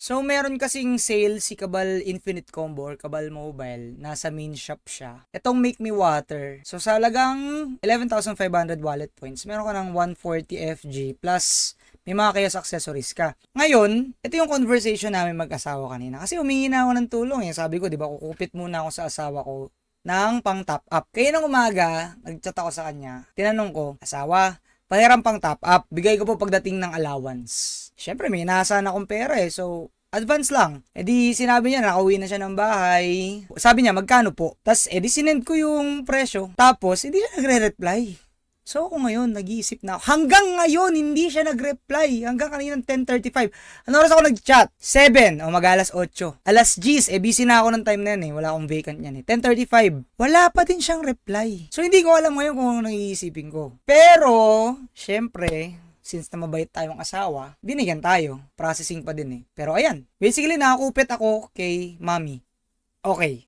So, meron kasing sale si Kabal Infinite Combo or Kabal Mobile. Nasa main shop siya. Itong Make Me Water. So, sa halagang 11,500 wallet points, meron ka ng 140 FG plus may mga chaos accessories ka. Ngayon, ito yung conversation namin mag-asawa kanina. Kasi humingi na ako ng tulong eh. Sabi ko, di ba, kukupit muna ako sa asawa ko ng pang top up. Kaya ng umaga, nag-chat ako sa kanya. Tinanong ko, asawa, pahiram pang top up. Bigay ko po pagdating ng allowance. Siyempre, may inaasahan akong pera eh. So, advance lang. E di sinabi niya, nakauwi na siya ng bahay. Sabi niya, magkano po? Tapos, di sinend ko yung presyo. Tapos, hindi siya nagre-reply. So, ako ngayon, nag-iisip na. Hanggang ngayon, hindi siya nag-reply. Hanggang kanina 10:35. Ano oras ako nag-chat? 7 o mag-alas 8. Alas 10, busy na ako ng time na yan eh. Wala akong vacant yan eh. 10:35. Wala pa din siyang reply. So, hindi ko alam ngayon kung ano nag-iisipin ko. Pero, syempre, since na mabait tayong asawa, binigyan tayo. Processing pa din eh. Pero ayan, basically nakakupit ako kay mommy. Okay,